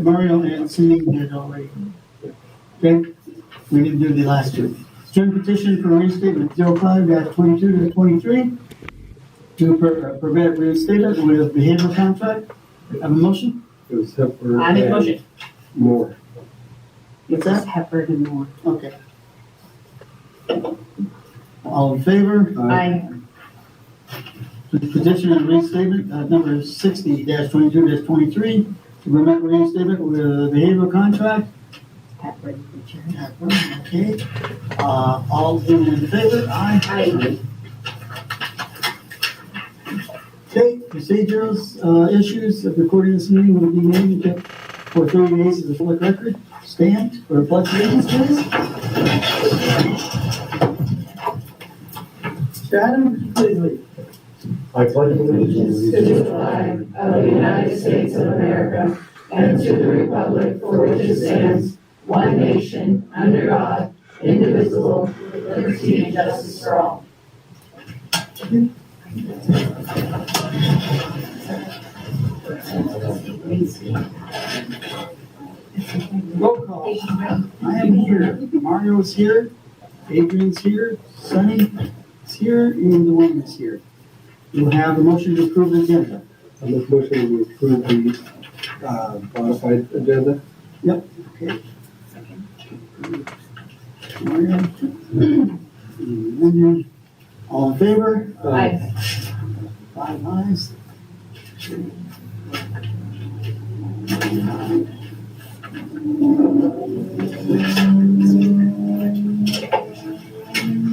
Mario and Cindy did already. Okay, we didn't do the last two. Student petition for reinstatement 05-22-23 to prevent reinstatement with behavioral contract. Have a motion? Except for. I make a motion. More. What's that? Peppered and more. Okay. All in favor? Aye. Petition and reinstatement, number 60-22-23 to prevent reinstatement with a behavioral contract. Peppered. Okay. All in favor? Aye. Aye. Okay, procedurals, issues of recording this meeting will be made for 30 days as a public record. Stand for pledge of allegiance, please. Adam, please lead. I pledge allegiance to the flag of the United States of America and to the republic for which it stands, one nation, under God, indivisible, with liberty and justice for all. Roll call. I am here. Mario's here. Adrian's here. Sunny is here. And Dwayne is here. You'll have a motion to approve the agenda. I make a motion to approve the modified agenda. Yep. Okay. Mario. And all in favor? Aye. 5 ayes.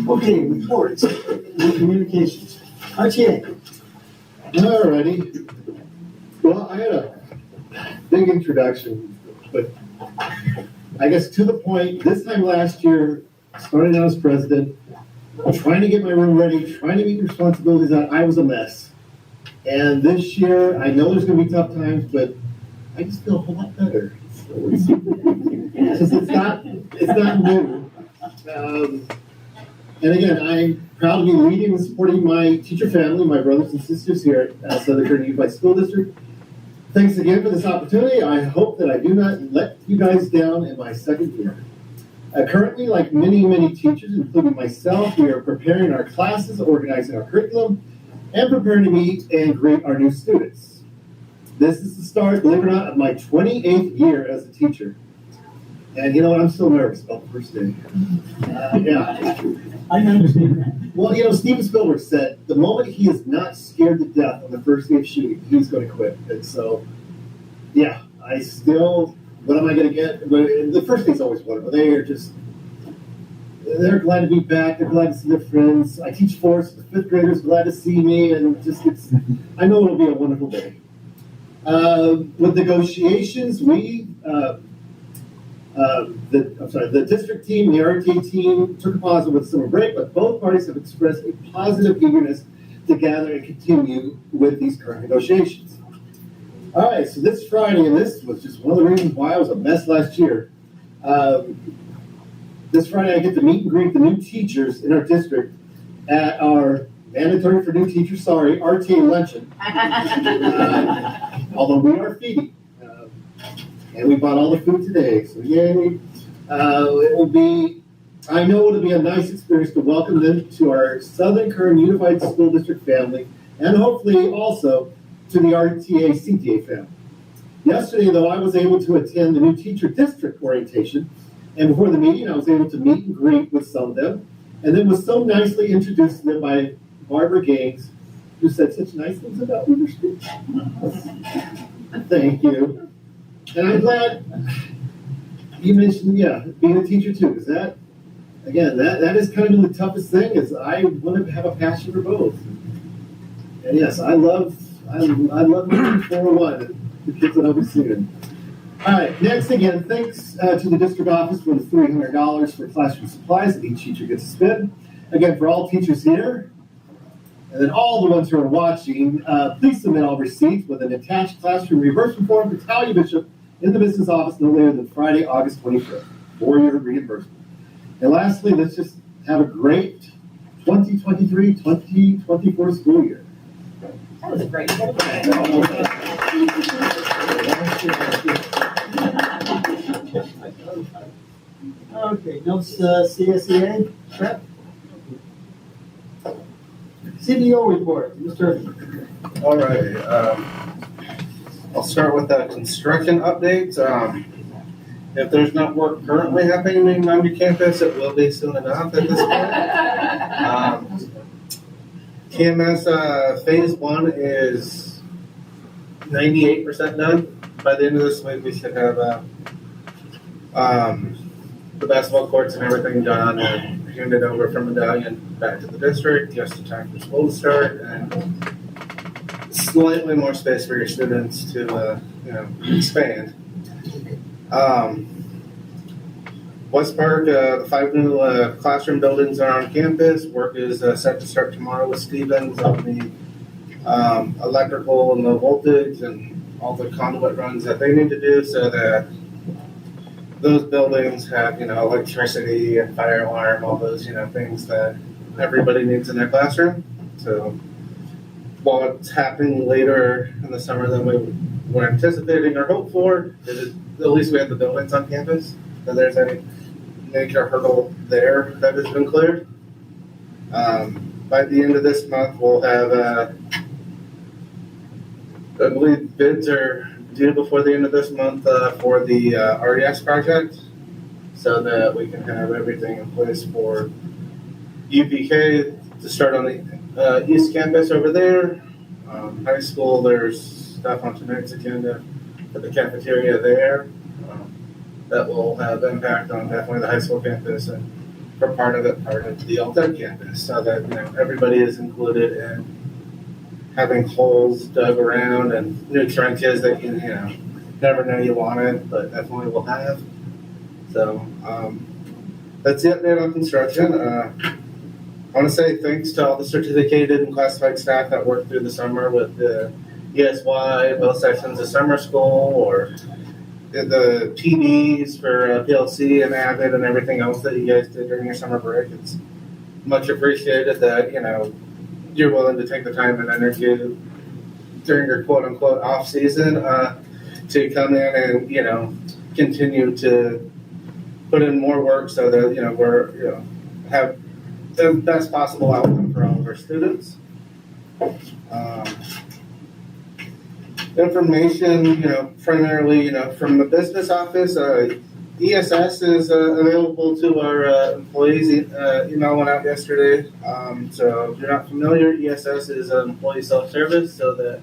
Okay, reports and communications. RTA. Alrighty. Well, I had a big introduction, but I guess to the point, this time last year, starting out as president, trying to get my room ready, trying to meet responsibilities out, I was a mess. And this year, I know there's gonna be tough times, but I just feel a whole lot better. It's not new. And again, I'm proud to be leading and supporting my teacher family, my brothers and sisters here at Southern Kern Unified School District. Thanks again for this opportunity. I hope that I do not let you guys down in my second year. Currently, like many teachers, including myself, we are preparing our classes, organizing our curriculum, and preparing to meet and greet our new students. This is the start, believe it or not, of my 28th year as a teacher. And you know what, I'm still nervous about the first day. Yeah. I understand that. Well, you know, Steven Spielberg said, the moment he is not scared to death on the first day of shooting, he's going to quit. And so, yeah, I still, what am I going to get? The first day's always wonderful. They're glad to be back. They're glad to see their friends. I teach fourth, the fifth graders glad to see me. And just, I know it'll be a wonderful day. With negotiations, the district team, the RTA team took a pause with summer break, but both parties have expressed a positive eagerness to gather and continue with these current negotiations. All right, so this Friday, and this was just one of the reasons why I was a mess last year. This Friday, I get to meet and greet the new teachers in our district at our mandatory for new teachers, RTA luncheon. Although we are feeding. And we bought all the food today, so yay. I know it'll be a nice experience to welcome them to our Southern Kern Unified School District family, and hopefully also to the RTA CTA family. Yesterday, though, I was able to attend the new teacher district orientation, and before the meeting, I was able to meet and greet with some of them, and then was so nicely introduced to them by Barbara Gaines, who said such nice things about leadership. Thank you. And I'm glad you mentioned, being a teacher too, because that is kind of the toughest thing, is I want to have a passion for both. And yes, I love moving 401 and the kids that I'll be seeing. All right, next again, thanks to the district office for the $300 for classroom supplies that each teacher gets to spend. Again, for all teachers here, and then all the ones who are watching, please submit all receipts with an attached classroom reimbursement form to Talia Bishop in the business office no later than Friday, August 25th, for your reimbursement. And lastly, let's just have a great 2023-2024 school year. That was a great. Okay, no CSEA, Brett? CDO report, Mr. All right, I'll start with the construction updates. If there's not work currently happening on your campus, it will be soon enough at this point. KMS phase 1 is 98% done. By the end of this week, we should have the basketball courts and everything done and handed over from Medallion back to the district, just in time for school to start, and slightly more space for your students to expand. West Park, the 5 new classroom buildings are on campus. Work is set to start tomorrow with Stevens on the electrical and low voltage and all the conduit runs that they need to do so that those buildings have, electricity and fire alarm, all those, things that everybody needs in their classroom. So while it's happening later in the summer than we were anticipating or hoped for, at least we have the buildings on campus. So there's any major hurdle there that has been cleared. By the end of this month, we'll have, I believe bids are due before the end of this month for the RES project, so that we can have everything in place for UPK to start on the East Campus over there. High school, there's stuff on tonight's agenda for the cafeteria there. That will have impact on definitely the high school campus and for part of the Alta campus, so that everybody is included in having holes dug around and new trenches that you never know you wanted, but definitely will have. So that's the update on construction. I want to say thanks to all the certificated and classified staff that worked through the summer with the ESY, both sections of summer school, or the PDs for PLC and Avid and everything else that you guys did during your summer break. It's much appreciated that, you're willing to take the time and energy during your quote unquote off season to come in and, continue to put in more work so that, we're, have the best possible outcome for all of our students. Information, primarily, from the business office. ESS is available to our employees. Email went out yesterday. So if you're not familiar, ESS is an employee self-service, so that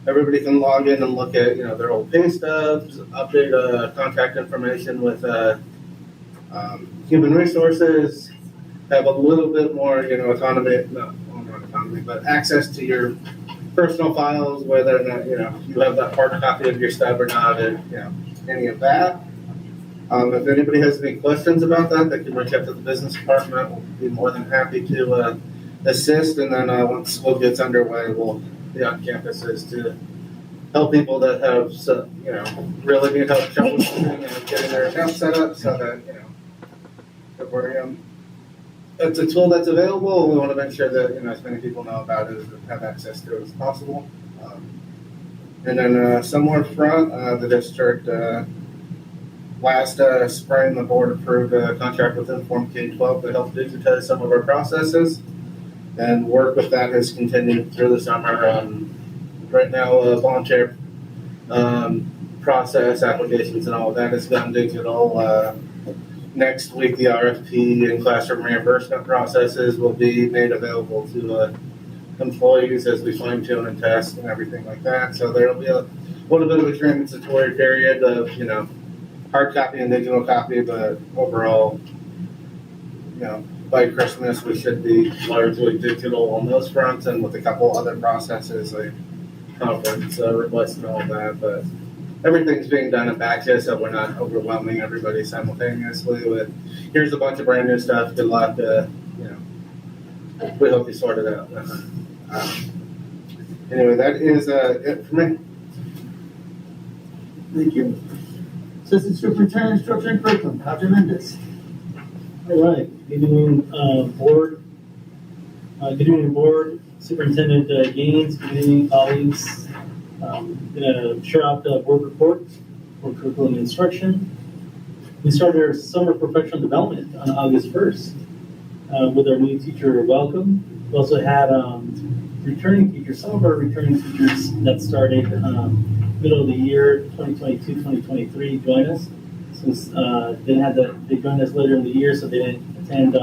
everybody can log in and look at their old pay stubs, update contact information with human resources, have a little bit more autonomy, not autonomy, but access to your personal files, whether or not you have that hard copy of your stub or not, and any of that. If anybody has any questions about that, they can reach out to the business department. We'll be more than happy to assist. And then once school gets underway, we'll be on campuses to help people that have, really need help troubleshooting and getting their account set up, so that if we're, it's a tool that's available. We want to make sure that as many people know about it and have access to it as possible. And then somewhere front, the district. Last spring, the board approved a contract with Inform K-12 to help digitize some of our processes, and work with that has continued through the summer. Right now, volunteer process applications and all of that has gone digital. Next week, the RFP and classroom reimbursement processes will be made available to employees as we fine tune and test and everything like that. So there will be a little bit of a transitory period of hard copy and digital copy, but overall, by Christmas we should be largely digital on those fronts, and with a couple other processes like conference requests and all of that. But everything's being done in batches, so we're not overwhelming everybody simultaneously with here's a bunch of brand new stuff. Good luck. We hope you sort it out. Anyway, that is it for me. Thank you. Assistant Superintendent, Instruction and Curriculum, Dr. Mendez. All right. Good evening, board. Good evening, board. Superintendent Gaines. Good evening, colleagues. Going to share out the board report for curriculum and instruction. We started our summer professional development on August 1st with our new teacher welcome. We also had returning teachers, some of our returning teachers that started middle of the year, 2022, 2023, join us. Since they joined us later in the year, so they didn't attend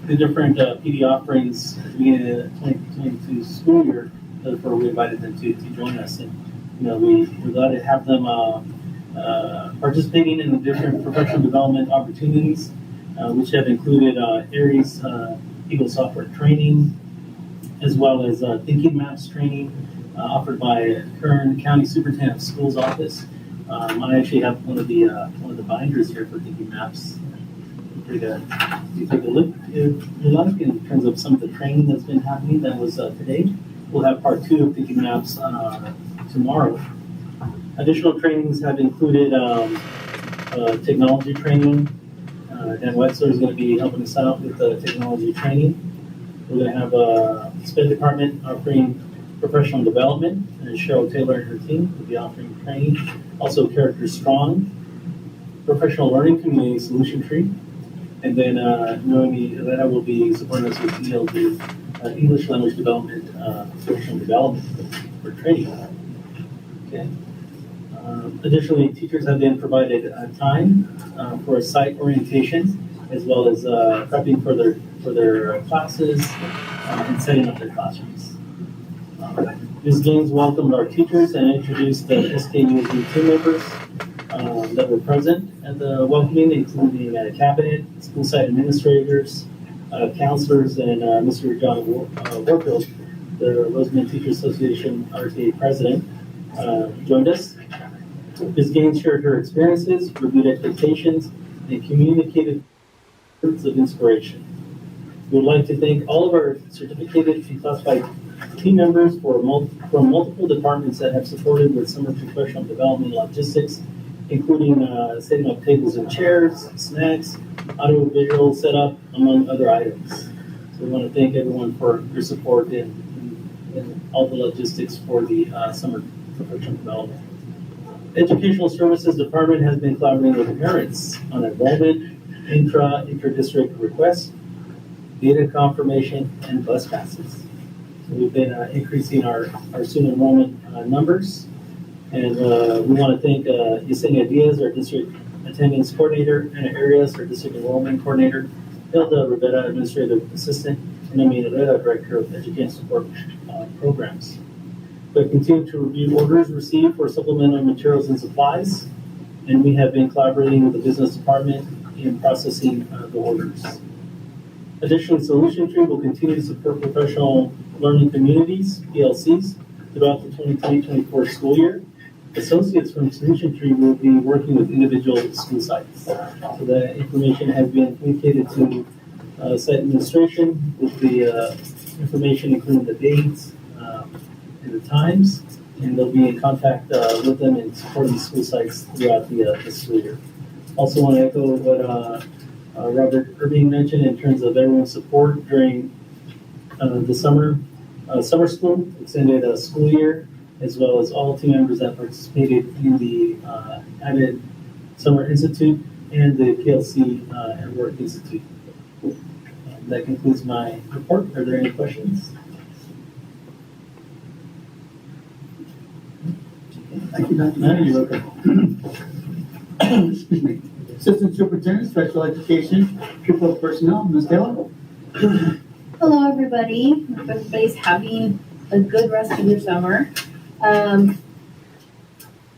the different PD offerings at the beginning of the 2022 school year. Therefore, we invited them to join us, and we're glad to have them participating in the different professional development opportunities, which have included Aries Eagle software training, as well as thinking maps training offered by Kern County Superintendent of Schools office. I actually have one of the binders here for thinking maps. You take a look if you like in terms of some of the training that's been happening. That was today. We'll have part 2 of thinking maps tomorrow. Additional trainings have included technology training. Dan Wetzler is going to be helping us out with the technology training. We're going to have a SPED department offering professional development, and Cheryl Taylor and her team will be offering training. Also, Character Strong, professional learning community solution tree, and then Noemi Elena will be supporting us with ELD, English language development, professional development for training. Okay. Additionally, teachers have been provided time for a site orientation, as well as prepping for their classes and setting up their classrooms. Ms. Gaines welcomed our teachers and introduced the SKUSD team members that were present at the welcoming, including cabinet, school site administrators, counselors, and Mr. John Warfield, the Rosamond Teachers Association RTA president, joined us. Ms. Gaines shared her experiences, reviewed expectations, and communicated words of inspiration. We would like to thank all of our certificated and classified team members from multiple departments that have supported with summer professional development logistics, including setting up tables and chairs, snacks, audio-visual setup, among other items. So we want to thank everyone for your support in all the logistics for the summer professional development. Educational Services Department has been collaborating with parents on enrollment, intra-district requests, data confirmation, and bus passes. So we've been increasing our student enrollment numbers, and we want to thank Yesenia Diaz, our district attendance coordinator, and Arias, our district enrollment coordinator, Hilda Rivera, administrative assistant, and Amina Reda, director of education support programs. We continue to review orders received for supplemental materials and supplies, and we have been collaborating with the business department in processing the orders. Additionally, Solution Tree will continue to support professional learning communities, PLCs, throughout the 2023-24 school year. Associates from Solution Tree will be working with individual school sites. So that information has been communicated to site administration with the information including the dates and the times, and they'll be in contact with them and supporting school sites throughout the school year. Also want to echo what Robert Irving mentioned in terms of everyone's support during the summer school, extended school year, as well as all team members that participated in the Added Summer Institute and the PLC at Work Institute. That concludes my report. Are there any questions? Thank you, Dr. Manning. You're welcome. Excuse me. Assistant Superintendent, Special Education, Pupil Personnel, Ms. Taylor. Hello, everybody. Hope everybody's having a good rest of your summer. I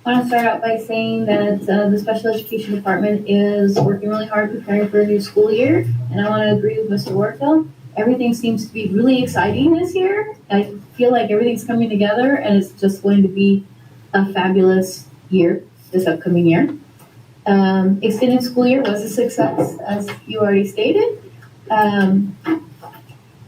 want to start out by saying that the Special Education Department is working really hard preparing for a new school year, and I want to agree with Mr. Warfield. Everything seems to be really exciting this year. I feel like everything's coming together, and it's just going to be a fabulous year this upcoming year. Extended school year was a success, as you already stated.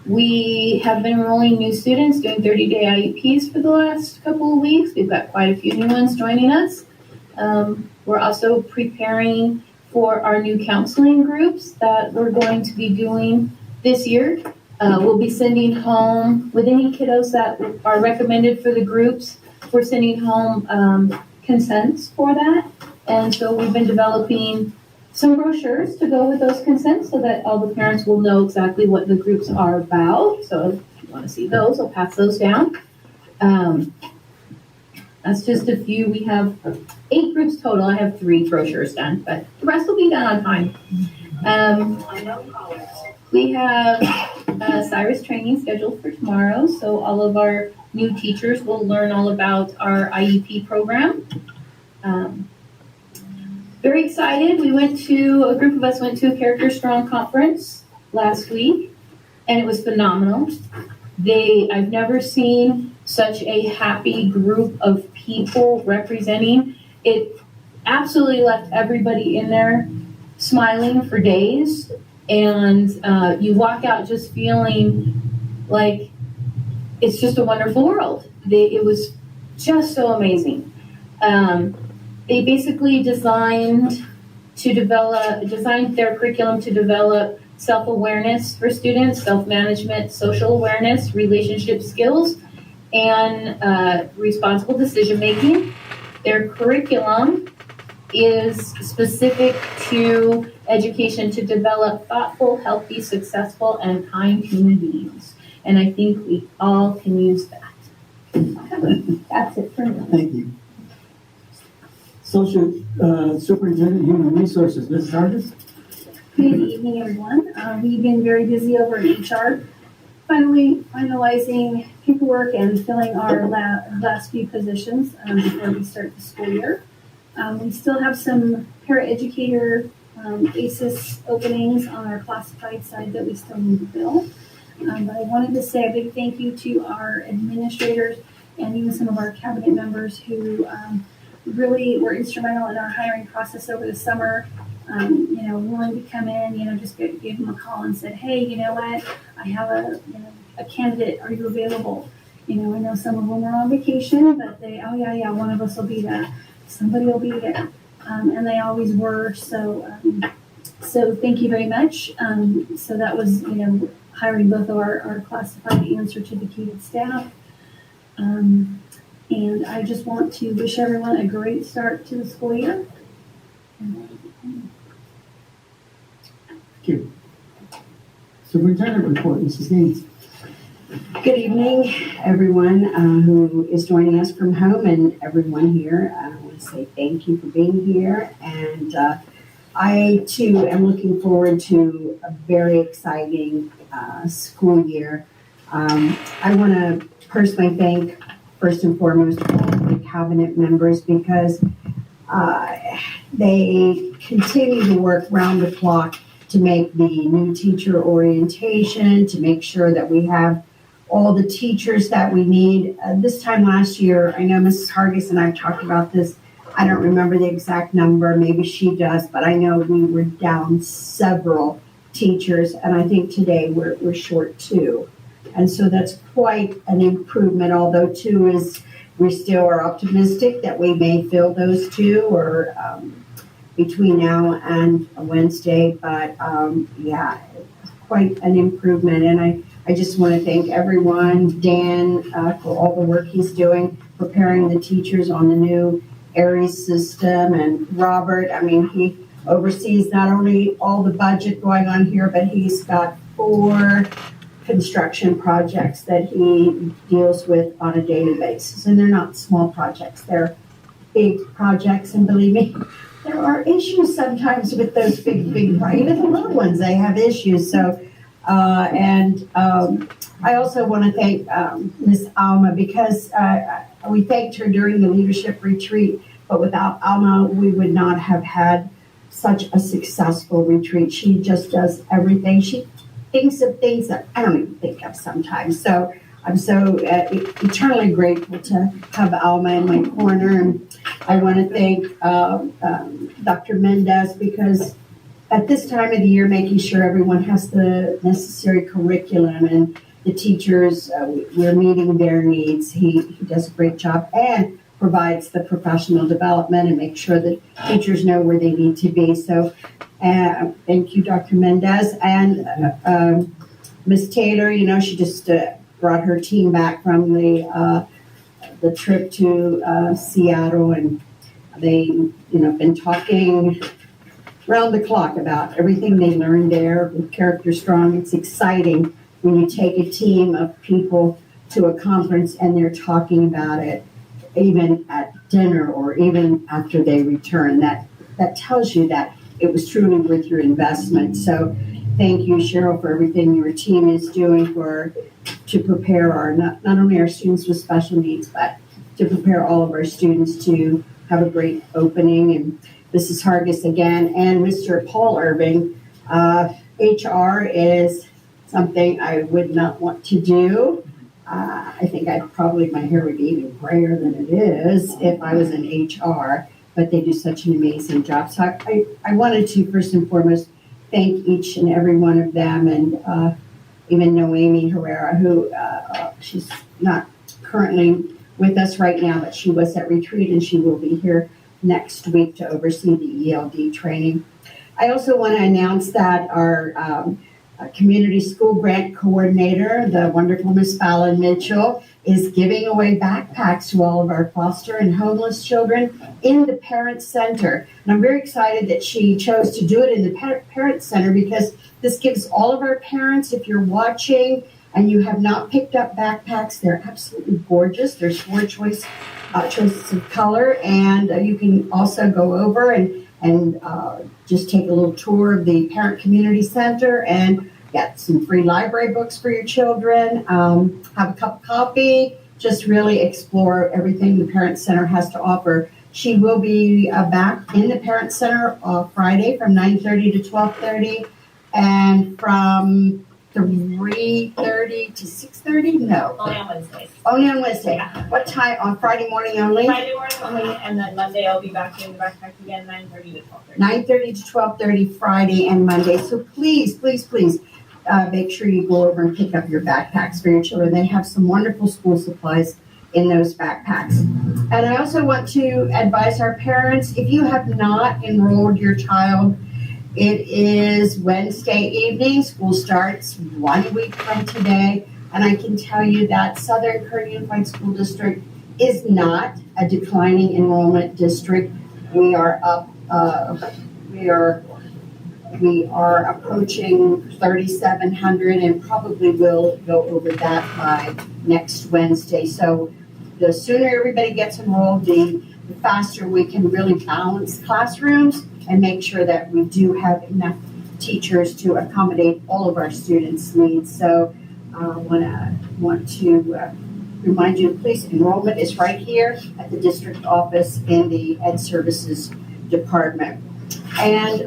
We have been enrolling new students, doing 30-day IEPs for the last couple of weeks. We've got quite a few new ones joining us. We're also preparing for our new counseling groups that we're going to be doing this year. We'll be sending home, with any kiddos that are recommended for the groups, we're sending home consents for that. And so we've been developing some brochures to go with those consents so that all the parents will know exactly what the groups are about. So if you want to see those, I'll pass those down. That's just a few. We have 8 groups total. I have 3 brochures done, but the rest will be done on time. We have Cyrus training scheduled for tomorrow, so all of our new teachers will learn all about our IEP program. Very excited. A group of us went to a Character Strong conference last week, and it was phenomenal. I've never seen such a happy group of people representing. It absolutely left everybody in there smiling for days, and you walk out just feeling like it's just a wonderful world. It was just so amazing. They basically designed their curriculum to develop self-awareness for students, self-management, social awareness, relationship skills, and responsible decision-making. Their curriculum is specific to education to develop thoughtful, healthy, successful, and kind human beings. And I think we all can use that. That's it for me. Thank you. Social Superintendent, Human Resources, Mrs. Hargis. Good evening, everyone. We've been very busy over in HR, finalizing paperwork and filling our last few positions before we start the school year. We still have some paraeducator ACES openings on our classified side that we still need to fill. But I wanted to say a big thank you to our administrators and even some of our cabinet members who really were instrumental in our hiring process over the summer. Willing to come in, just gave them a call and said, hey, you know what, I have a candidate, are you available? I know some of them are on vacation, but one of us will be there. Somebody will be there. And they always were, so thank you very much. So that was, hiring both of our classified and certificated staff. And I just want to wish everyone a great start to the school year. Thank you. Superintendent report, Mrs. Gaines. Good evening, everyone who is joining us from home, and everyone here. I want to say thank you for being here, and I too am looking forward to a very exciting school year. I want to personally thank, first and foremost, all the cabinet members because they continue to work round the clock to make the new teacher orientation, to make sure that we have all the teachers that we need. This time last year, I know Mrs. Hargis and I have talked about this. I don't remember the exact number, maybe she does, but I know we were down several teachers, and I think today we're short 2. And so that's quite an improvement, although 2 is, we still are optimistic that we may fill those 2 or between now and Wednesday, but quite an improvement. And I just want to thank everyone, Dan, for all the work he's doing, preparing the teachers on the new ARIES system, and Robert, he oversees not only all the budget going on here, but he's got 4 construction projects that he deals with on a daily basis. And they're not small projects, they're big projects, and believe me, there are issues sometimes with those big, even the little ones, they have issues. So, I also want to thank Ms. Alma because we thanked her during the leadership retreat, but without Alma, we would not have had such a successful retreat. She just does everything. She thinks of things that I don't even think of sometimes. So I'm so eternally grateful to have Alma in my corner. And I want to thank Dr. Mendez because at this time of the year, making sure everyone has the necessary curriculum and the teachers, we're meeting their needs. He does a great job and provides the professional development and makes sure that teachers know where they need to be. So thank you, Dr. Mendez. And Ms. Taylor, she just brought her team back from the trip to Seattle, and They, been talking round the clock about everything they learned there with Character Strong. It's exciting when you take a team of people to a conference and they're talking about it even at dinner or even after they return. That tells you that it was truly worth your investment. So thank you, Cheryl, for everything your team is doing to prepare not only our students with special needs, but to prepare all of our students to have a great opening. And Mrs. Hargis again, and Mr. Paul Irving. HR is something I would not want to do. I think my hair would be even grayer than it is if I was in HR, but they do such an amazing job. So I wanted to first and foremost thank each and every one of them, and even Noemi Herrera, who she's not currently with us right now, but she was at retreat and she will be here next week to oversee the ELD training. I also want to announce that our community school grant coordinator, the wonderful Miss Fallon Mitchell, is giving away backpacks to all of our foster and homeless children in the Parent Center. And I'm very excited that she chose to do it in the Parent Center because this gives all of our parents, if you're watching and you have not picked up backpacks, they're absolutely gorgeous. There's 4 choices of color, and you can also go over and just take a little tour of the Parent Community Center and get some free library books for your children, have a cup of coffee, just really explore everything the Parent Center has to offer. She will be back in the Parent Center Friday from 9:30 to 12:30, and from 3:30 to 6:30? No. Only on Wednesdays. Only on Wednesday. Yeah. What time? On Friday morning only? Friday morning only, and then Monday I'll be back in the backpack again, 9:30 to 12:30. 9:30 to 12:30 Friday and Monday. So please, please, please make sure you go over and pick up your backpacks for your children. They have some wonderful school supplies in those backpacks. And I also want to advise our parents, if you have not enrolled your child, it is Wednesday evening. School starts 1 week from today. And I can tell you that Southern Kern Unified School District is not a declining enrollment district. We are up, we are approaching 3,700 and probably will go over that by next Wednesday. So the sooner everybody gets enrolled, the faster we can really balance classrooms and make sure that we do have enough teachers to accommodate all of our students' needs. So I want to remind you, please, enrollment is right here at the district office in the Ed Services Department. And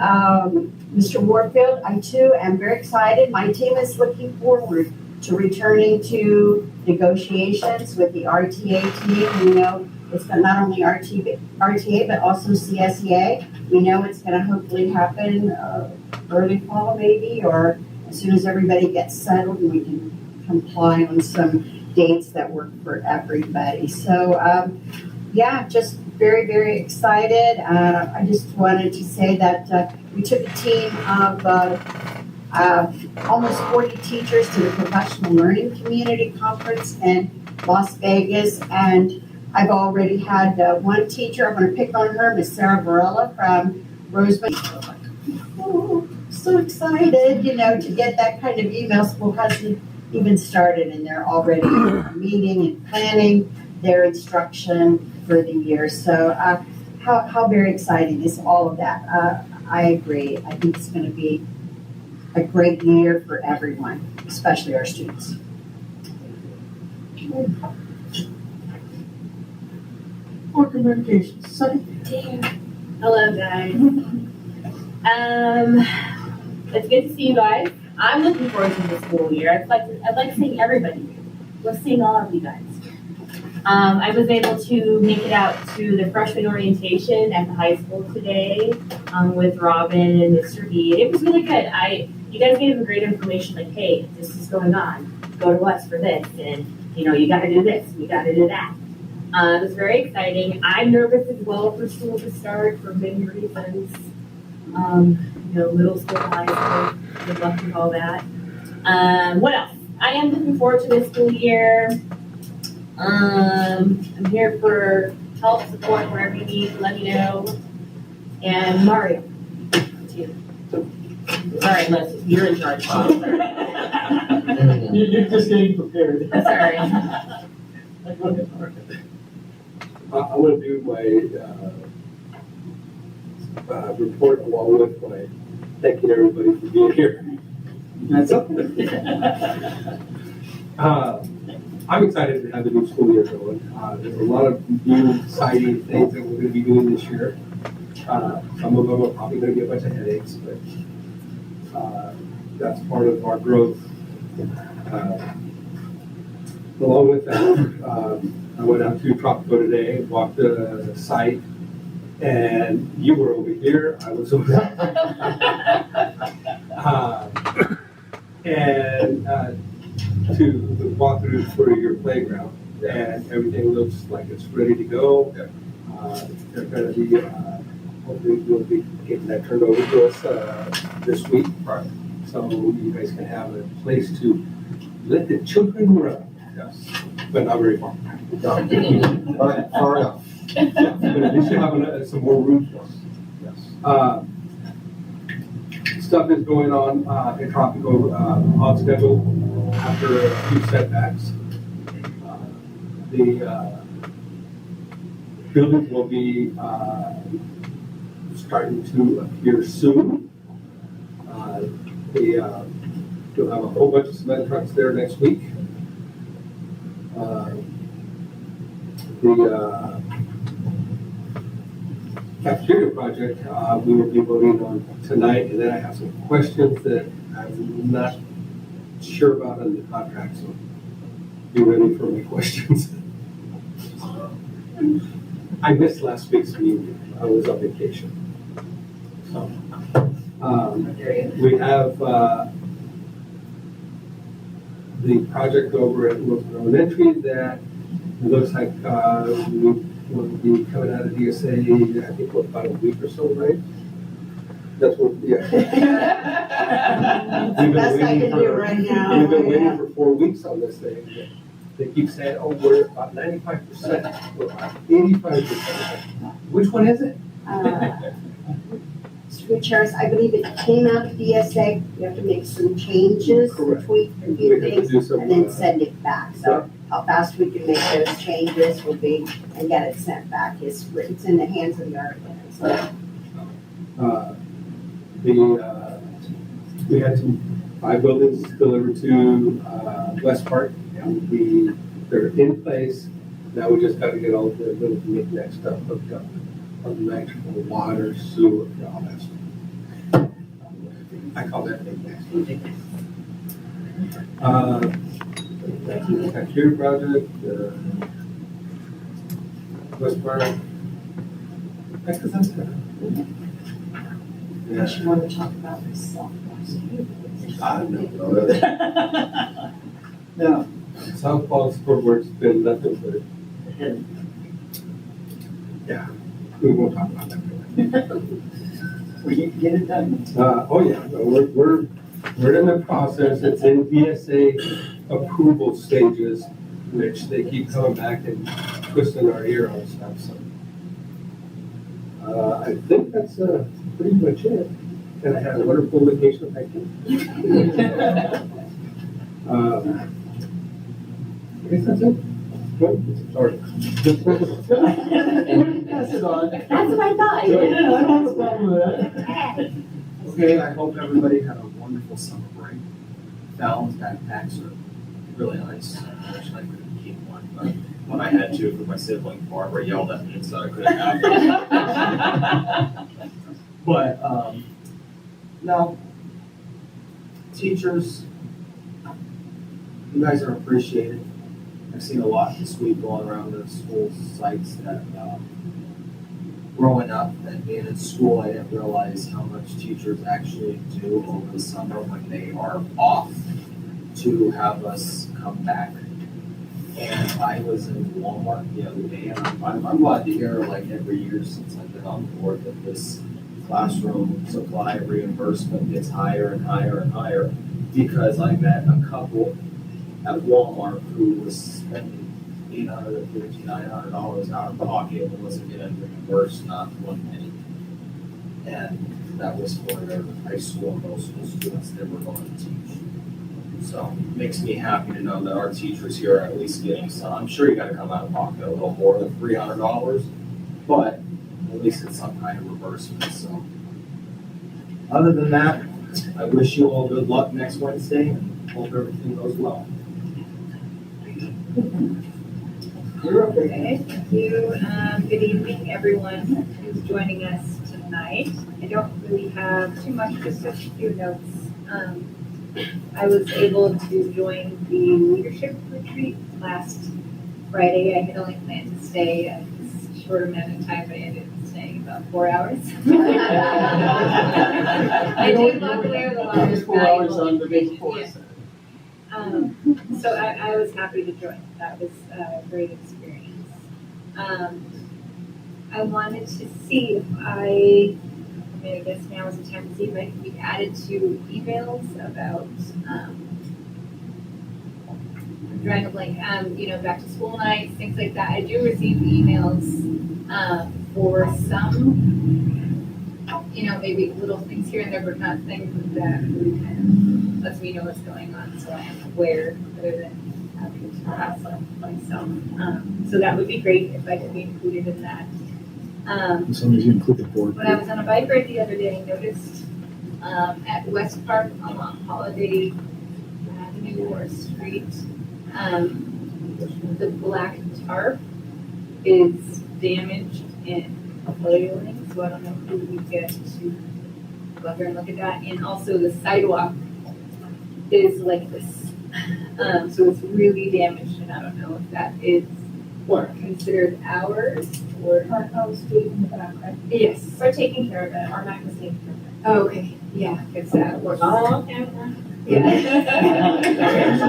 Mr. Warfield, I too am very excited. My team is looking forward to returning to negotiations with the RTA team. We know it's not only RTA, but also CSEA. We know it's going to hopefully happen early fall maybe, or as soon as everybody gets settled and we can comply on some dates that work for everybody. So just very, very excited. I just wanted to say that we took a team of almost 40 teachers to the Professional Learning Community Conference in Las Vegas, and I've already had one teacher, I'm going to pick on her, Miss Sarah Varela from Roseman. Oh, so excited, to get that kind of email. School hasn't even started, and they're already meeting and planning their instruction for the year. So how very exciting is all of that? I agree. I think it's going to be a great year for everyone, especially our students. Board communications. Sunny. Hello, guys. It's good to see you guys. I'm looking forward to the school year. I'd like seeing everybody. We're seeing all of you guys. I was able to make it out to the freshman orientation at the high school today with Robin and Mr. B. It was really good. You guys gave them great information, like, hey, this is going on. Go to us for this, and you got to do this, you got to do that. It was very exciting. I'm nervous as well for school to start for many reasons. Middle school, high school, good luck with all that. What else? I am looking forward to this school year. I'm here for help, support, wherever you need, let me know. And Mario. All right, you're in charge. You're just getting prepared. Sorry. I'm gonna do my report along with my thanking everybody for being here. That's something. I'm excited to have the new school year going. There's a lot of new exciting things that we're gonna be doing this year. Some of them are probably gonna be a bunch of headaches, but that's part of our growth. Along with that, I went out to Tropico today, walked the site, and you were over here, I was over there. To walk through for your playground, and everything looks like it's ready to go. They're gonna be, hopefully we'll be getting that turned over to us this week. Right. So you guys can have a place to let the children run. Yes. But not very far. Far enough. Yeah, but at least you have some more room for us. Yes. Stuff is going on in Tropico on schedule after a few setbacks. The buildings will be starting to appear soon. You'll have a whole bunch of cement trucks there next week. The cafeteria project we will be voting on tonight, and then I have some questions that I'm not sure about on the contract, so be ready for my questions. I missed last week's meeting. I was on vacation. So, we have the project over at Wilson Elementary that looks like we will be coming out of DSA, I think, what, about a week or so, right? That's what, yeah. Best I can do right now. We've been waiting for 4 weeks on this thing. They keep saying, oh, we're about 95%, we're about 85%. Which one is it? Through chairs, I believe it came out of DSA, you have to make some changes, Correct. tweak a We few have to things, do some, and then send it back. So how fast we can make those changes will be, and get it sent back, it's in the hands of the architect. So We had 5 buildings delivered to West Park, and they're in place. Now we just got to get all the little knickknack stuff hooked up, electrical, water, sewer, all that stuff. I call that knickknacks. Cafeteria project, West Park. I guess that's good. Yeah. you want to talk about this software. Yeah. Southpaw scoreboard's been nothing but. Yeah, we won't talk about that. We need to get it done. Oh yeah, no, we're in the process. It's in BSA approval stages, which they keep coming back and twisting our ear on stuff. So I think that's pretty much it. And I had a wonderful vacation. Thank you. I guess that's it. Good. Sorry. Pass it on. That's what I thought. I don't have a problem with that. Okay, I hope everybody had a wonderful summer break. Fallon's backpacks are really nice. I wish I could keep one, but when I had to, for my sibling, Barbara yelled at me and said I couldn't have it. But, no, teachers, you guys are appreciated. I've seen a lot this week going around the school sites that, growing up and being in school, I didn't realize how much teachers actually do over the summer when they are off to have us come back. And I was in Walmart the other day, and I'm glad to hear, like every year since I've been on board, that this classroom supply reimbursement gets higher and higher and higher, because I met a couple at Walmart who was spending $850, $900 out of pocket and wasn't getting reimbursed, not one penny. And that was for their high school and middle school students they were going to teach. So it makes me happy to know that our teachers here are at least getting some. I'm sure you gotta come out of pocket a little more than $300, but at least it's some kind of reimbursement, so. Other than that, I wish you all good luck next Wednesday and hope everything goes well. Okay, thank you. Good evening, everyone who's joining us tonight. I don't really have too much, just a few notes. I was able to join the leadership retreat last Friday. I had only planned to stay a short amount of time, but I ended up staying about 4 hours. I did walk away with a lot of 4 hours on the day information, before. yeah. So I was happy to join. That was a great experience. I wanted to see if I guess now is the time to see if I can be added to emails about, I'm trying to like, back to school nights, things like that. I do receive emails, for some, maybe little things here and there, but not things that really kind of lets me know what's going on, so I'm aware, rather than having to pass on myself. So that would be great if I could be included in that. As long as you include the board. When I was on a bike ride the other day, I noticed at West Park along Holiday Avenue or Street, the black tarp is damaged and failing, so I don't know who we get to go out there and look at that. And also the sidewalk is like this, so it's really damaged, and I don't know if that is considered ours or. Our street in the back, right? Yes. We're taking care of it, our Mac was taking care of it. Oh, okay, yeah, it's that works. Oh, okay. Yeah.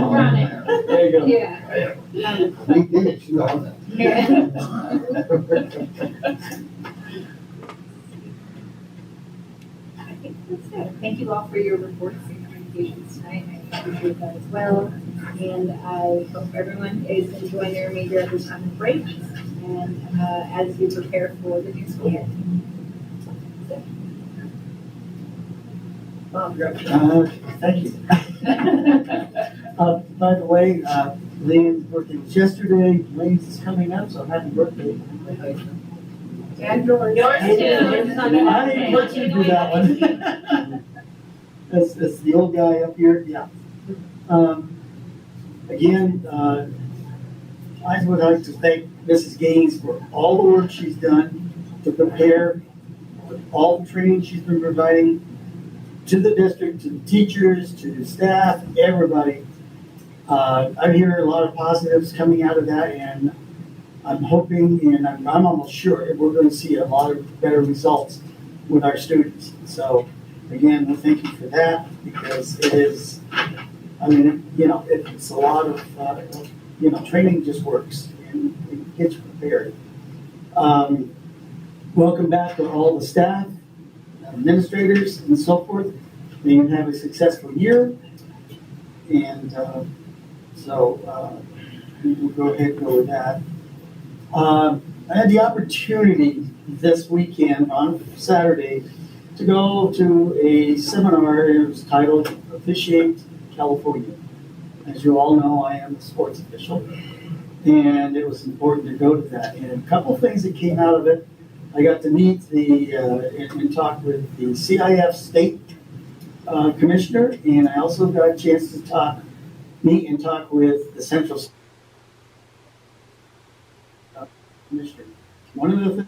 We're on it. There you go. Yeah. We did, you know that. I think that's it. Thank you all for your reports and presentations tonight. I appreciate that as well. And I hope everyone is enjoying their remainder of the summer break and as you prepare for the new school year. Thank you. By the way, Leanne's birthday was yesterday, Lane's is coming up, so happy birthday. And yours. Yours too. I didn't let you do that one. That's the old guy up here, yeah. Again, I would like to thank Mrs. Gaines for all the work she's done to prepare, all the training she's been providing to the district, to the teachers, to the staff, everybody. I hear a lot of positives coming out of that, and I'm hoping, and I'm almost sure we're going to see a lot of better results with our students. So again, we thank you for that, because it is, it's a lot of, training just works and it gets you prepared. Welcome back to all the staff, administrators, and so forth. May you have a successful year. And we'll go ahead and go with that. I had the opportunity this weekend on Saturday to go to a seminar. It was titled Officiate California. As you all know, I am a sports official, and it was important to go to that. And a couple things that came out of it, I got to meet and talk with the CIF state commissioner, and I also got a chance to meet and talk with the central commissioner. One of the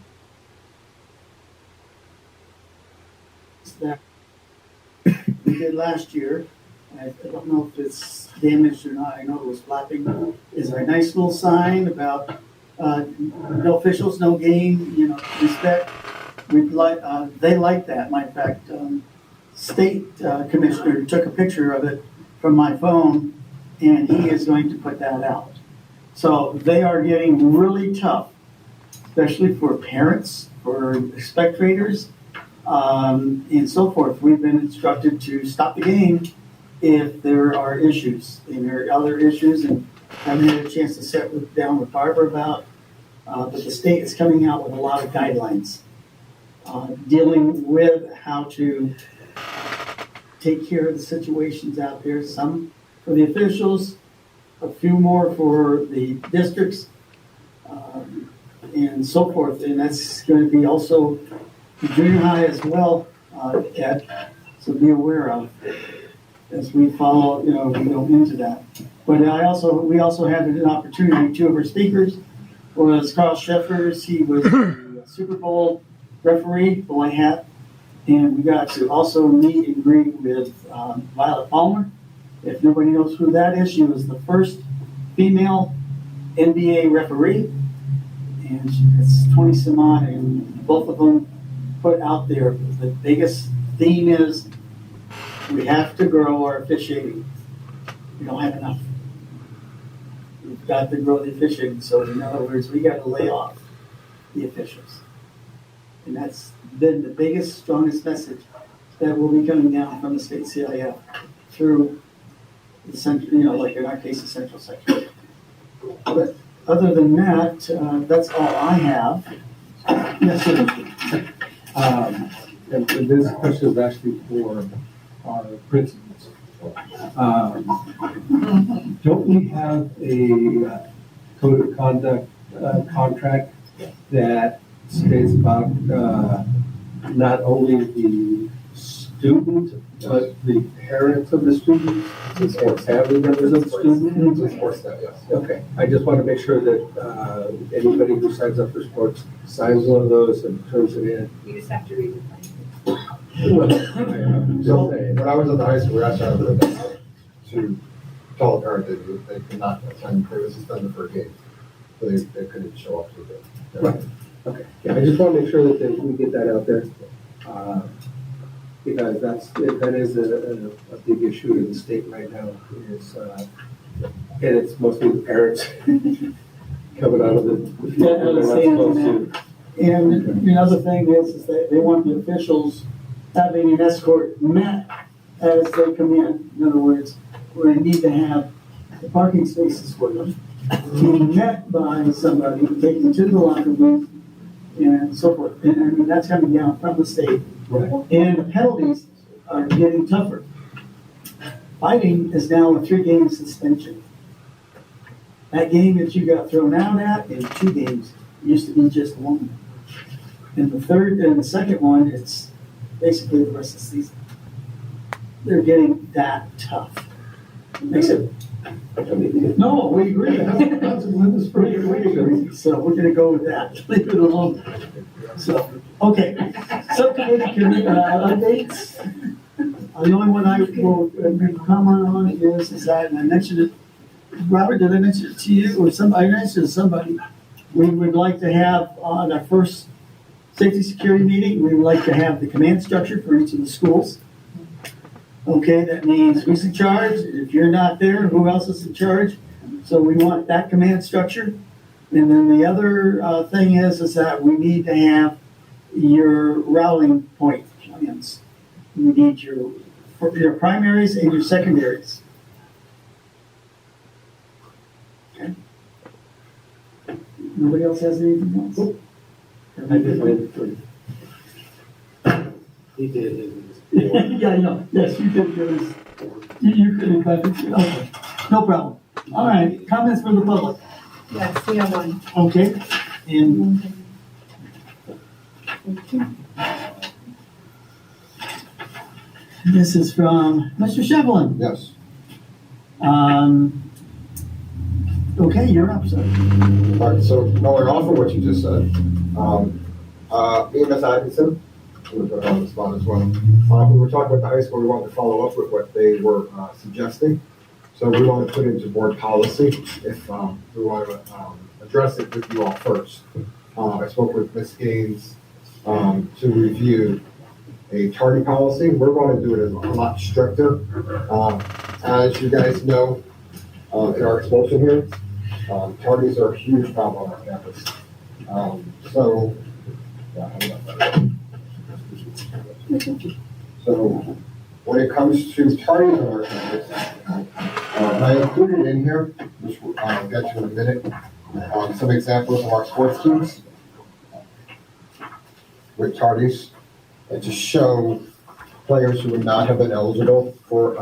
things that we did last year, I don't know if it's damaged or not, I know it was flapping, is our nice little sign about no officials, no game, respect. They like that. Matter of fact, state commissioner took a picture of it from my phone, and he is going to put that out. So they are getting really tough, especially for parents, for spectators, and so forth. We've been instructed to stop the game if there are issues, and there are other issues, and haven't had a chance to sit down with Barbara about, but the state is coming out with a lot of guidelines dealing with how to take care of the situations out there, some for the officials, a few more for the districts, and so forth. And that's going to be also the junior high as well, Ed, so be aware of as we follow, we go into that. But we also had an opportunity, two of our speakers was Carl Sheffers. He was the Super Bowl referee, the white hat. And we got to also meet and greet with Violet Palmer. If nobody knows who that is, she was the first female NBA referee. And it's 20 some odd, and both of them put out there. The biggest theme is we have to grow our officiating. We don't have enough. We've got to grow the officiating. So in other words, we got to lay off the officials. And that's been the biggest, strongest message that will be coming down from the state CIF through the central, like in our case, the central section. But other than that, that's all I have. Yes, sir. And this question is actually for our principals. Don't we have a code of conduct contract that states about not only the student, but the parents of the student, or family members of the student? Yes. Okay, I just want to make sure that anybody who signs up for sports signs one of those and turns it in. You just have to read the plan. So when I was at the high school, we actually had a bit of to tell a parent that they could not attend, they were suspended for a game. So they couldn't show up to the. Right. Okay, yeah, I just want to make sure that we get that out there. Because that is a big issue in the state right now is, and it's mostly the parents coming out of the field where they're not supposed to. And the other thing is that they want the officials having an escort met as they come in. In other words, we're going to need to have the parking spaces for them, being met by somebody, taken to the locker room, and so forth. And I mean, that's coming down from the state. Right. And the penalties are getting tougher. Fighting is now a 3-game suspension. That game that you got thrown out at in 2 games used to be just 1. And the second one, it's basically the rest of the season. They're getting that tough. Makes it. No, we agree. We agree. So we're going to go with that. Leave it alone. So, okay. Subcommittee updates. The only one I will comment on is that, and I mentioned it, Robert, did I mention it to you or somebody? I mentioned it to somebody. We would like to have on our first safety security meeting, we would like to have the command structure for each of the schools. Okay, that means who's in charge. If you're not there, who else is in charge? So we want that command structure. And then the other thing is that we need to have your rallying point plans. We need your primaries and your secondaries. Okay. Nobody else has anything else? Nope. I did it for you. He did his. Yeah, I know. Yes, you did give us. You could have. Okay. No problem. All right. Comments from the public. Yes, we have one. Okay. And this is from Mr. Shevlin. Yes. Okay, you're up, sir. All right, so going off of what you just said, me and Ms. Atkinson, I'm going to put it on the spot as well. We were talking about the high school, we wanted to follow up with what they were suggesting. So we want to put into board policy if we want to address it with you all first. I spoke with Ms. Gaines to review a tardy policy. We're going to do it a lot stricter. As you guys know, in our expulsion here, tardies are a huge problem on our campus. So when it comes to tardies on our campus, I included in here, which I'll get to in a minute, some examples of our sports teams with tardies, and to show players who would not have been eligible for,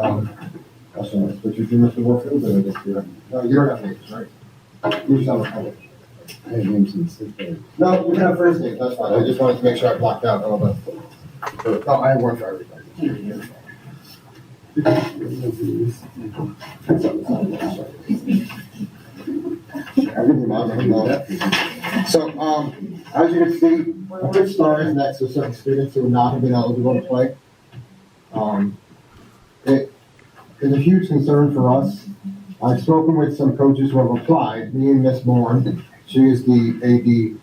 what you do, Mr. Warfield, or just, no, you don't have names, right? You just have a color. I have names in the system. No, you can have first names, that's fine, I just wanted to make sure I blocked out all the, I have one for everybody. So, as you can see, I put stars next to certain students who would not have been eligible to play. It is a huge concern for us. I've spoken with some coaches who have applied, me and Miss Bourne. She is the AD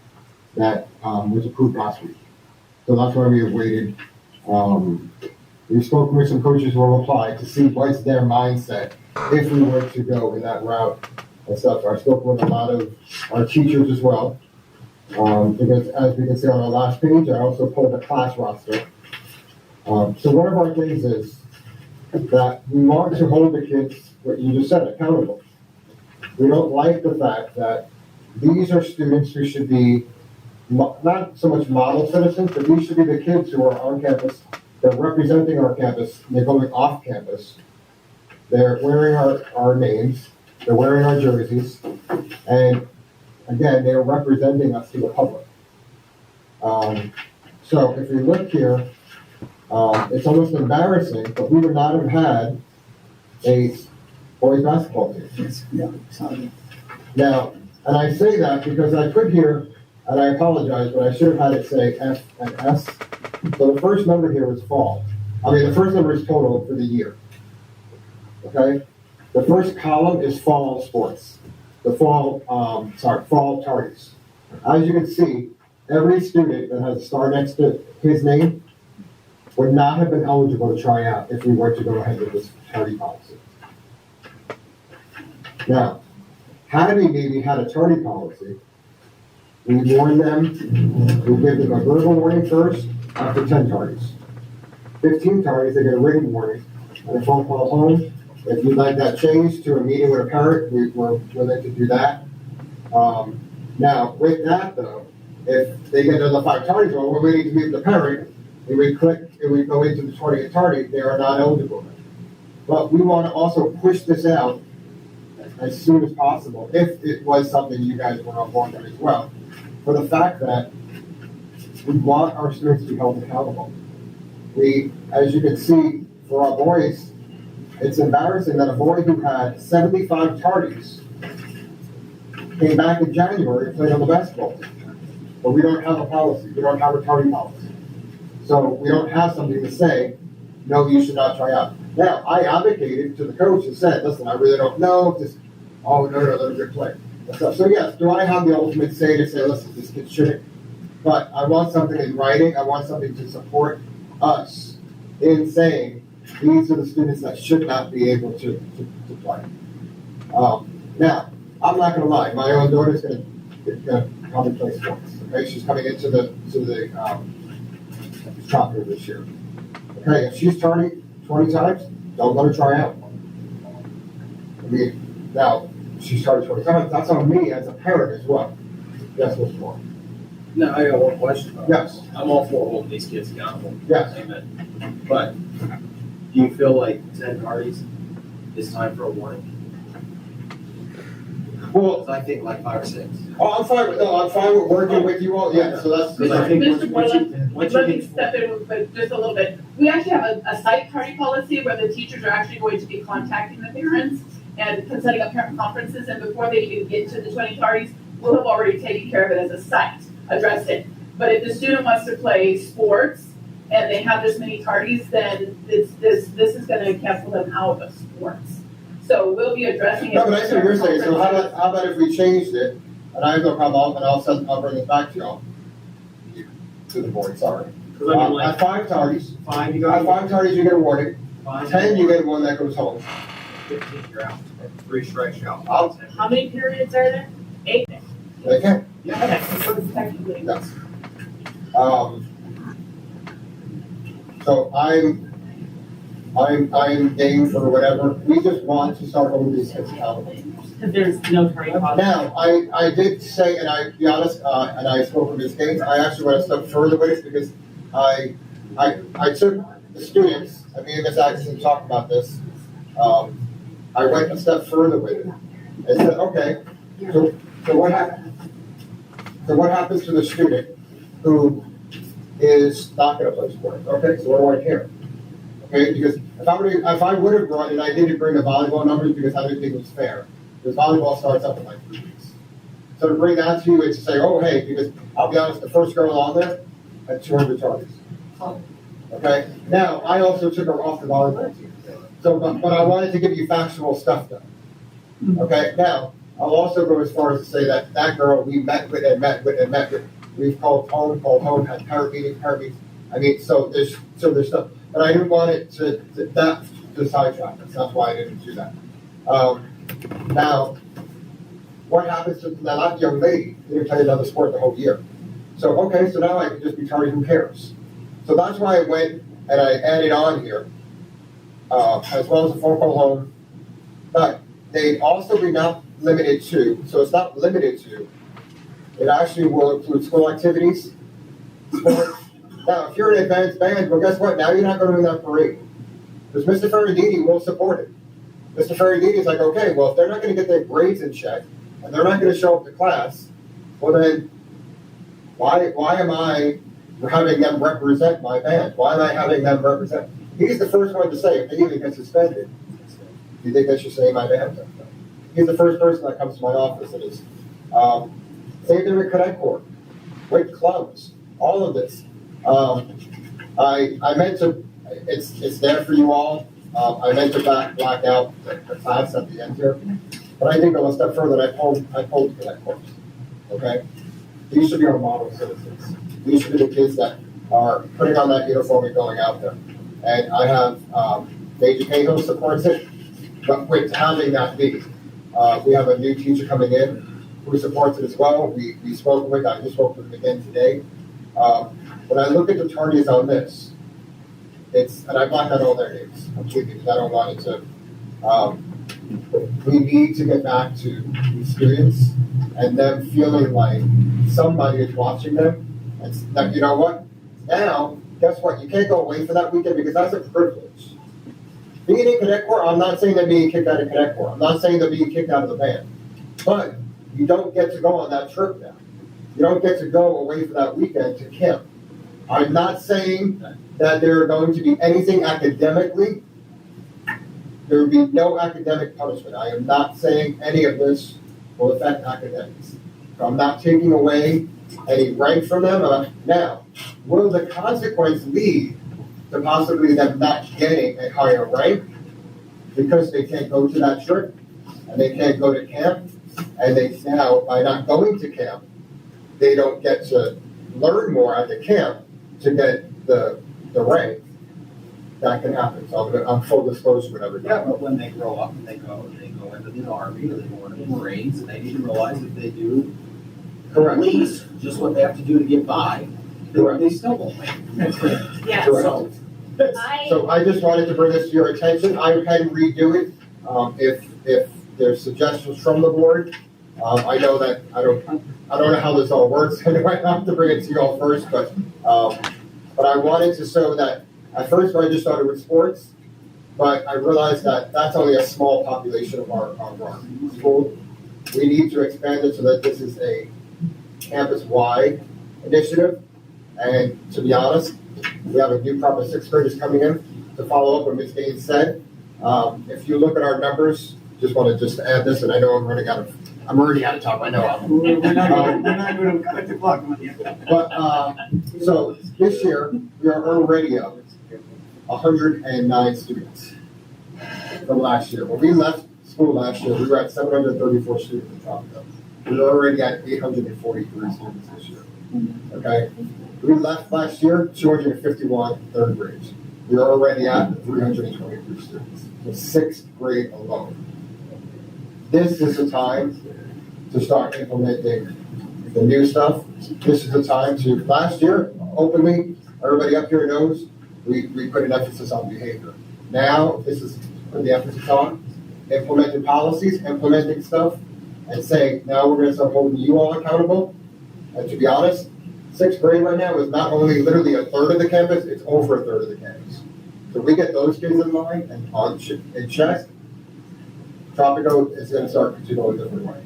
that was approved last week. So that's why we have waited. We've spoken with some coaches who have applied to see what's their mindset if we were to go in that route and stuff. I've spoken with a lot of our teachers as well. Because as we can see on our last page, I also pulled the class roster. So one of our things is that we want to hold the kids, what you just said, accountable. We don't like the fact that these are students who should be not so much model citizens, but these should be the kids who are on campus. They're representing our campus. They're going off campus. They're wearing our names. They're wearing our jerseys. And again, they're representing us to the public. So if you look here, it's almost embarrassing, but we would not have had a boys basketball team. Now, and I say that because I put here, and I apologize, but I should have had it say F and S. So the first number here is fall. The first number is total for the year. Okay? The first column is fall sports. The fall targets. As you can see, every student that has a star next to his name would not have been eligible to try out if we were to go ahead with this tardy policy. Now, had we maybe had a tardy policy, we warn them, we give them a verbal warning first after 10 tardies. 15 tardies, they get a written warning and a phone call home. If you'd like that changed to a meeting with a parent, we're willing to do that. Now, with that though, if they get another 5 tardies, well, we're waiting to meet the parent, and we go into the 20th tardy, they are not eligible. But we want to also push this out as soon as possible, if it was something you guys were on board with as well, for the fact that we want our students to be held accountable. We, as you can see, for our boys, it's embarrassing that a boy who had 75 tardies came back in January and played on the basketball team. But we don't have a policy. We don't have a tardy policy. So we don't have something to say, no, you should not try out. Now, I advocated to the coach and said, listen, I really don't know if this, no, let him get play. So yes, do I have the ultimate say to say, listen, this kid shouldn't? But I want something in writing. I want something to support us in saying, these are the students that should not be able to play. Now, I'm not going to lie. My own daughter's going to probably play sports. Okay, she's coming into the chapter this year. Okay, if she's turning 20 times, don't let her try out. Now she started 20 times. That's on me as a parent as well. Yes, Mr. Moore. No, I got one question. Yes. I'm all for holding these kids accountable. Yes. Amen. But do you feel like 10 parties is time for a warning? Well, I think like 5 or 6. Oh, I'm fine with working with you all. Yeah, so that's. Because I think Mr. once you let me get. step in with just a little bit. We actually have a site tardy policy where the teachers are actually going to be contacting the parents and setting up parent conferences, and before they even get to the 20 tardies, we'll have already taken care of it as a site, addressed it. But if the student wants to play sports and they have this many tardies, then this is gonna cancel them out of sports. So we'll be addressing it. No, but I see what you're saying. So how about if we changed it, and I have no problem, and I'll bring it back to y'all, to the board, sorry. At 5 tardies, you get a warning. 10, you get one that goes home. 15, you're out. 3 strikes, you're out. How many periods are there? 8? They can. Okay, so it's technically. Yes. So I'm game for whatever. We just want to start holding these kids accountable. Because there's no turning point. Now, I did say, and I, to be honest, and I spoke with Ms. Gaines, I actually went a step further with it because I took the students, I mean, Ms. Atkinson talked about this, I went a step further with it and said, okay, so what happens to the student who is not going to play sports? Okay, so what do I care? Okay, because if I would have brought, and I didn't bring the volleyball numbers because I didn't think it was fair, because volleyball starts up in like 3 weeks. So to bring that to you and to say, oh, hey, because I'll be honest, the first girl on there had 200 targets. Okay, now I also took her off the volleyball team. So, but I wanted to give you factual stuff though. Okay, now I'll also go as far as to say that that girl we met with and met with and met with. We've called home, had parent meetings. I mean, so there's stuff, but I didn't want it to sidetrack us. That's why I didn't do that. Now, what happens to that young lady? Didn't play another sport the whole year. So okay, so now I can just be targeted. Who cares? So that's why I went and I added on here, as well as a phone call home. But they also be not limited to. So it's not limited to. It actually will include school activities, sports. Now, if you're an advanced band, well, guess what? Now you're not going to win that parade. Because Mr. Ferrandini will support it. Mr. Ferrandini is like, okay, well, if they're not going to get their grades in check, and they're not going to show up to class, well then, why am I having them represent my band? Why am I having them represent? He's the first one to say, if they even get suspended, do you think they should say my band? He's the first person that comes to my office and is, same thing with Cadet Corps, with clubs, all of this. I meant to, it's there for you all. I meant to black out the class at the end here, but I think I'll go a step further. I pulled Cadet Corps. Okay, these should be our model citizens. These should be the kids that are putting on that uniform and going out there. And I have Major Cahill supports it, but with having that be, we have a new teacher coming in who supports it as well. We spoke with, I just spoke with him again today. When I look at the targets on this, and I blacked out all their names completely because I don't want it to, we need to get back to the experience and them feeling like somebody is watching them. And that, you know what? Now, guess what? You can't go away for that weekend because that's a privilege. Being in Cadet Corps, I'm not saying they're being kicked out of Cadet Corps. I'm not saying they're being kicked out of the band. But you don't get to go on that trip now. You don't get to go away for that weekend to camp. I'm not saying that there are going to be anything academically. There will be no academic punishment. I am not saying any of this will affect academics. So I'm not taking away any rank from them. Now, will the consequence lead to possibly them not getting a higher rank because they can't go to that trip and they can't go to camp, and they now, by not going to camp, they don't get to learn more at the camp to get the rank? That can happen. So I'm full disclosure with everybody. Yeah, but when they grow up and they go into the Army or they go into the Marines, and they need to realize that they do Correct. at least just what they have to do to get by, they still won't make it. Yeah. Correct. So I just wanted to bring this to your attention. I can redo it if there's suggestions from the board. I know that I don't know how this all works. I might have to bring it to you all first, but I wanted to show that at first I just started with sports, but I realized that that's only a small population of our school. We need to expand it so that this is a campus-wide initiative. And to be honest, we have a new crop of sixth graders coming in to follow up what Ms. Gaines said. If you look at our numbers, just want to add this, and I know I'm already out of time. I know. We're not going to cut the clock. But so this year we are already up 109 students from last year. When we left school last year, we were at 734 students in Tropico. We're already at 843 students this year. Okay, we left last year 251 third grades. We are already at 323 students. So sixth grade alone. This is the time to start implementing the new stuff. This is the time to, last year, openly, everybody up here knows, we put an emphasis on behavior. Now, this is put the emphasis on implementing policies, implementing stuff, and saying, now we're gonna start holding you all accountable. And to be honest, 6th grade right now is not only literally a third of the campus, it's over a third of the campus. So if we get those kids in line and in check, Tropico is gonna start to go a different way.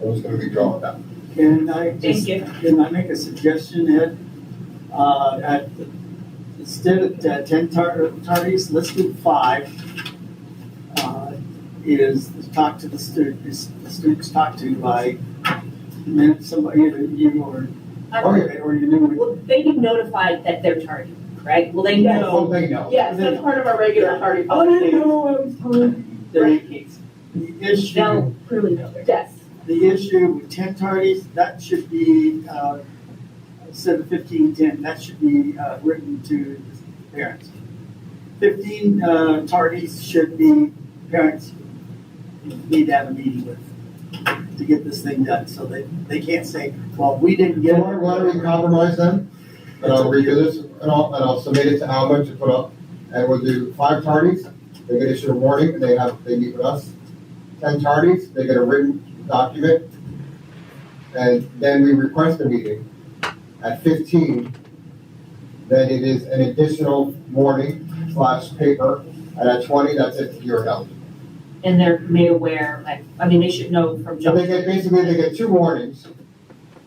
I'm just gonna be drawing that. Can I Thank you. Can I make a suggestion, Ed? Instead of 10 tardies, let's do 5. Is talk to the students. The students talk to by somebody, either you or you knew. Will they be notified that they're tardy, right? Will they Yes. know? They know. Yes, that's part of our regular tardy Oh, they policy. know I was tardy. The issue. They'll clearly know. Yes. The issue with 10 tardies, that should be, instead of 15-10, that should be written to the parents. 15 tardies should be parents need to have a meeting with to get this thing done. So they can't say, well, we didn't get it. Why don't we compromise then? And I'll redo this, and I'll submit it to Alma to put up, and we'll do 5 tardies, they get issued a warning, and they meet with us. 10 tardies, they get a written document, and then we request a meeting. At 15, then it is an additional warning / paper, and at 20, that's it, you're eligible. And they're made aware, like, I mean, they should know from So jump. they get 2 warnings,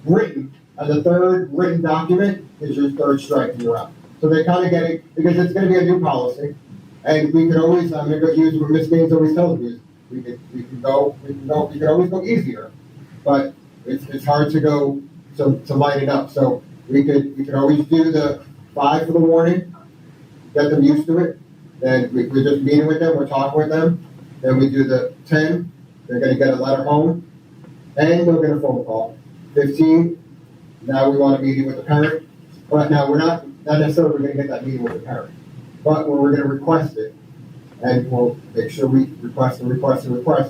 written, and the third written document is your third strike and you're out. So they kind of get it, because it's gonna be a new policy, and we can always, I'm gonna use what Ms. Gaines always tells me, we can always go easier, but it's hard to go, to line it up, so we can always do the 5 for the warning, get them used to it, then we're just meeting with them, we're talking with them, then we do the 10, they're gonna get a letter home, and they'll get a phone call. 15, now we want a meeting with the parent, but now we're not necessarily gonna get that meeting with the parent, but we're gonna request it, and we'll make sure we request,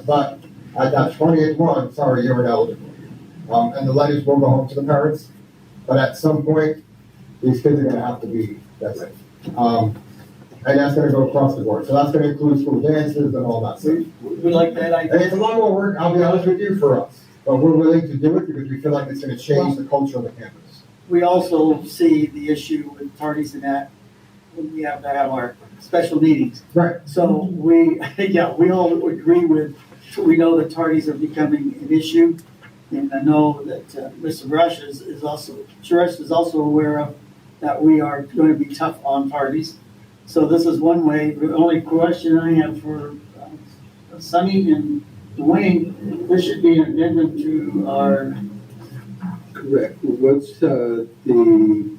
but at that 20th one, sorry, you're ineligible. And the letters will go home to the parents, but at some point, these kids are gonna have to be, that's it. And that's gonna go across the board, so that's gonna include school dances and all that stuff. We like that idea. And it's a lot more work, I'll be honest with you, for us, but we're willing to do it because we feel like it's gonna change the culture of the campus. We also see the issue with tardies and that when we have to have our special meetings. Right. So we all agree with, we know that tardies are becoming an issue. And I know that Mr. Rush is also aware of that we are going to be tough on tardies. So this is one way. The only question I have for Sonny and Dwayne, there should be an amendment to our. Correct. Once the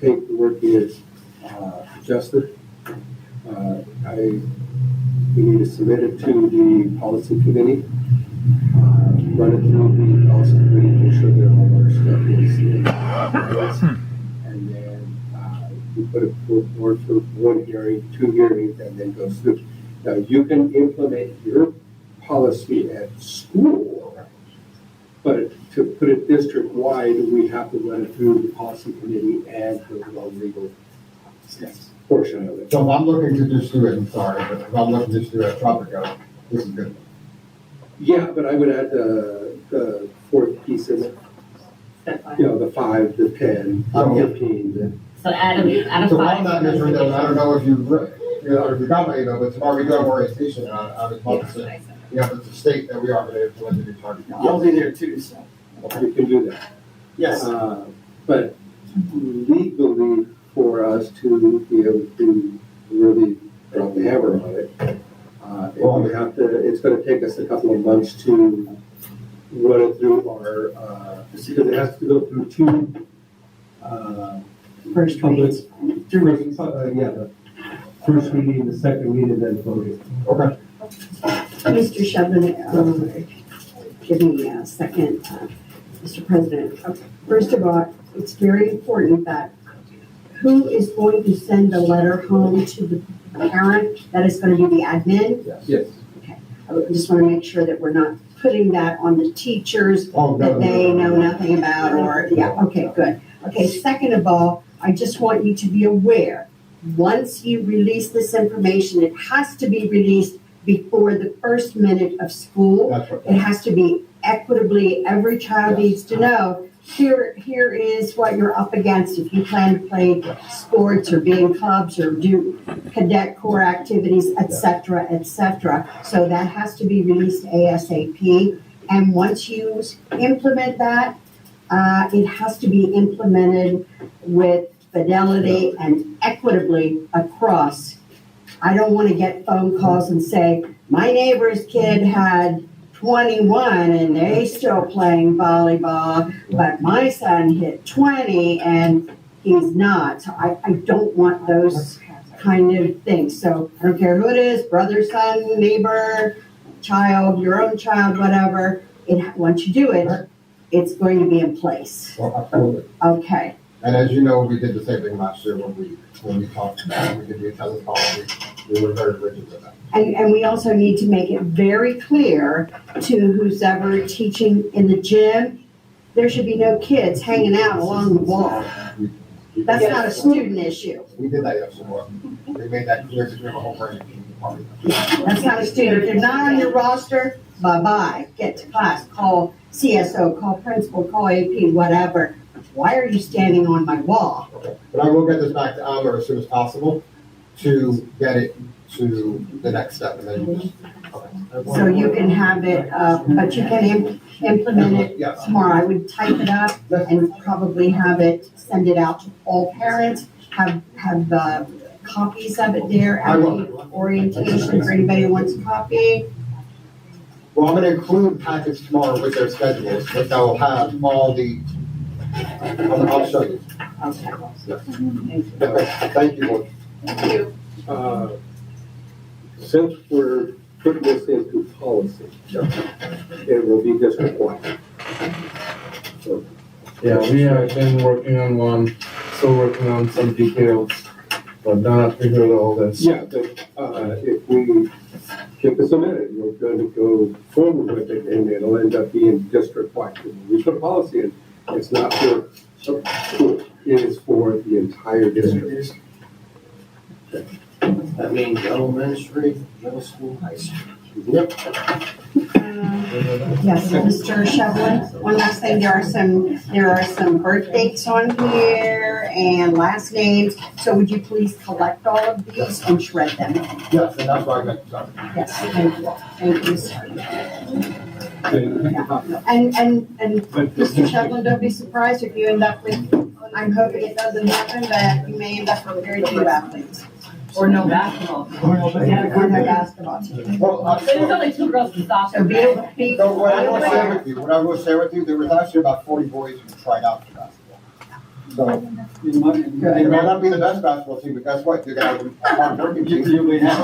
paperwork is adjusted, we need to submit it to the policy committee, run it through the policy committee, make sure that all our stuff is and then we put it forward for 1 hearing, 2 hearings, and then goes through. Now, you can implement your policy at school, but to put it district-wide, we have to run it through the policy committee and the legal portion of it. So if I'm looking to just do it, I'm sorry, but if I'm looking to just do it at Tropico, this is good. Yeah, but I would add the 4th piece in it, the 5, the 10, the 15. So add a So 5. on that, Ms. Rendell, I don't know if you got my email, but tomorrow we do have orientation on the policy. We have to state that we are going to implement the new target. I'll be there too, so. You can do that. Yes. But legally, for us to be able to really drop the hammer on it, it's gonna take us a couple of months to run it through our, because it has to go through 2, First public, readings. the first reading, the second reading, and then voting. Okay. Mr. Shevlin, give me a second, Mr. President. First of all, it's very important that who is going to send the letter home to the parent? That is going to be the admin? Yes. Okay. I just want to make sure that we're not putting that on the teachers that they know nothing about or, okay, good. Okay, second of all, I just want you to be aware once you release this information, it has to be released before the first minute of school. That's right. It has to be equitably, every child Yes. needs to know, here is what you're up against if you plan to play sports or be in clubs or do cadet corps activities, et cetera, et cetera. So that has to be released ASAP. And once you implement that, it has to be implemented with fidelity and equitably across. I don't want to get phone calls and say, my neighbor's kid had 21 and they still playing volleyball, but my son hit 20 and he's not. So I don't want those kind of things. So I don't care who it is, brother, son, neighbor, child, your own child, whatever. Once you do it, it's going to be in place. Well, absolutely. Okay. And as you know, we did the same thing last year when we talked about, we did the attendance policy. We were very rigid with that. And we also need to make it very clear to who's ever teaching in the gym, there should be no kids hanging out along the wall. That's not a student issue. We did that yesterday. We made that clear because we have a whole brand new department. That's not a student. If they're not on your roster, bye-bye. Get to class, call CSO, call principal, call AP, whatever. Why are you standing on my wall? Okay. But I will get this back to Alma as soon as possible to get it to the next step. And then you just, okay. So you can have it, but you can implement it Yes. tomorrow. I would type it up and probably have it, send it out to all parents, have copies of it there at the orientation for anybody who wants a copy. Well, I'm going to include packets tomorrow with their schedules, but they'll have all the, I'll show you. Okay. Yes. Thank you, Lord. Thank you. Since we're putting this into policy, it will be district-wide. So, Yeah, we have been working on one, still working on some details, but not figured all this. yeah, but, if we get this amended, we're going to go forward with it, and it'll end up being district-wide. We put a policy in, it's not for some school, it is for the entire district. That means elementary, middle school, high school. Yep. Yes, Mr. Shevlin, one last thing, there are some birth dates on here and last names, so would you please collect all of these and shred them? Yes, and that's why I got started. Yes, thank you, sir. And Mr. Shevlin, don't be surprised if you end up with, I'm hoping it doesn't happen, but you may end up with very few athletes. Or no basketball. Or no basketball team. Well, But there's only 2 girls in So soccer. be so what I will share with you, there was actually about 40 boys who tried out for basketball. So, it may not be the best basketball team, but guess what? You're gonna have a hard working team. You may have,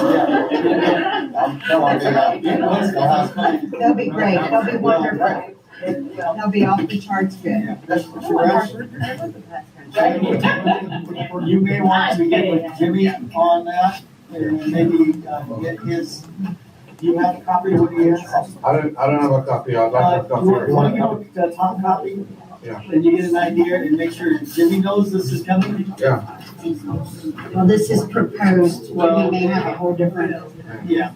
They'll be great, they'll be wonderful. They'll be off the charts good. You may want to get with Jimmy on that, and maybe get his, do you have a copy of what he has? I don't have a copy, I'd like a copy. You want to get the top copy? Yeah. And you get an idea and make sure Jimmy knows this is coming? Yeah. Well, this is proposed, we may have a whole different Yeah.